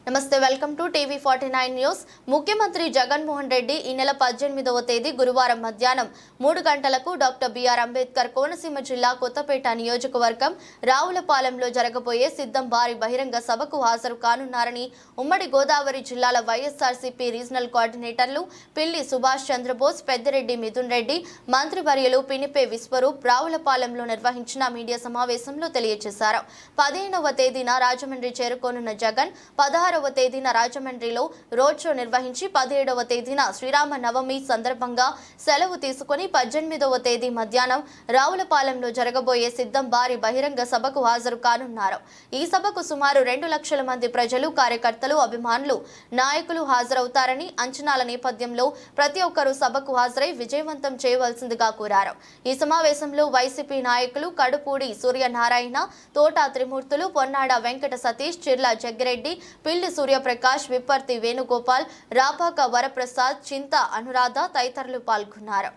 నమస్తే, welcome to TV 49 news. ముఖ్యమంత్రి జగన్మోహన్ రెడ్డి ఈ నెల 18వ తేదీ గురువారం మధ్యాహ్నం 3 గంటలకు డాక్టర్ బిఆర్ అంబేద్కర్ కోనసీమ జిల్లా కొత్తపేట నియోజకవర్గం రావులపాలెంలో జరగబోయే సిద్ధం భారీ బహిరంగ సభకు హాజరు కానున్నారని ఉమ్మడి గోదావరి జిల్లాల వైఎస్ఆర్సీపీ రీజనల్ కోఆర్డినేటర్లు పిల్లి సుభాష్ చంద్రబోస్, పెద్దిరెడ్డి మిథున్ రెడ్డి, మంత్రివర్యులు పినిపే విశ్వరూప్ రావులపాలెంలో నిర్వహించిన మీడియా సమావేశంలో తెలియజేశారు. 15వ తేదీన రాజమండ్రి చేరుకోనున్న జగన్ 16వ తేదీన రాజమండ్రిలో రోడ్ షో నిర్వహించి 17వ తేదీన శ్రీరామ నవమి సందర్భంగా సెలవు తీసుకుని 18వ తేదీ మధ్యాహ్నం రావులపాలెంలో జరగబోయే సిద్ధం భారీ బహిరంగ సభకు హాజరు కానున్నారు. ఈ సభకు సుమారు 2 లక్షల మంది ప్రజలు, కార్యకర్తలు, అభిమానులు, నాయకులు హాజరవుతారని అంచనాల నేపథ్యంలో ప్రతి ఒక్కరూ సభకు హాజరై విజయవంతం చేయవలసిందిగా కోరారు. ఈ సమావేశంలో వైసీపీ నాయకులు కడుపూడి సూర్యనారాయణ, తోట త్రిమూర్తులు, పొన్నాడ వెంకట సతీష్, చిర్ల జగ్గిరెడ్డి, పిల్లి సూర్యప్రకాష్, విప్పర్తి వేణుగోపాల్, రాపాక వరప్రసాద్, చింత అనురాధ తదితరులు పాల్గొన్నారు.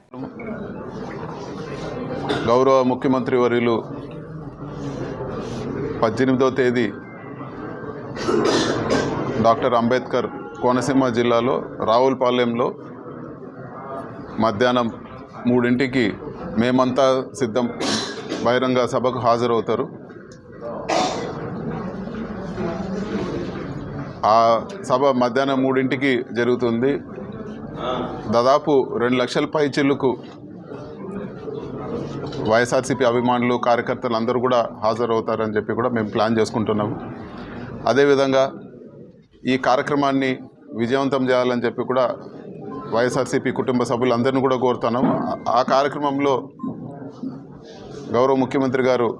గౌరవ ముఖ్యమంత్రి వర్యులు 18వ తేదీ డాక్టర్ అంబేద్కర్ కోనసీమ జిల్లాలో రావులపాలెంలో మధ్యాహ్నం 3 మేమంతా సిద్ధం బహిరంగ సభకు హాజరవుతారు. ఆ సభ మధ్యాహ్నం 3 జరుగుతుంది. దాదాపు 2 లక్షల పైచిల్లుకు వైఎస్ఆర్సీపీ అభిమానులు, కార్యకర్తలు అందరూ కూడా హాజరవుతారని చెప్పి కూడా మేము ప్లాన్ చేసుకుంటున్నాము. అదేవిధంగా ఈ కార్యక్రమాన్ని విజయవంతం చేయాలని చెప్పి కూడా వైఎస్ఆర్సీపీ కుటుంబ సభ్యులందరినీ కూడా కోరుతున్నాము. ఆ కార్యక్రమంలో గౌరవ ముఖ్యమంత్రి గారు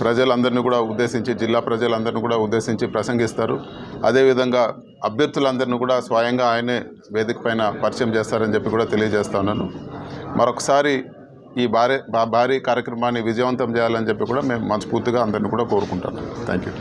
ప్రజలందరినీ కూడా ఉద్దేశించి, జిల్లా ప్రజలందరినీ కూడా ఉద్దేశించి ప్రసంగిస్తారు. అదేవిధంగా అభ్యర్థులందరినీ కూడా స్వయంగా ఆయనే వేదిక పైన పరిచయం చేస్తారని చెప్పి కూడా తెలియజేస్తున్నాను. మరొకసారి ఈ భారీ కార్యక్రమాన్ని విజయవంతం చేయాలని చెప్పి కూడా మేము మనస్ఫూర్తిగా అందరినీ కూడా కోరుకుంటాను. Thank you.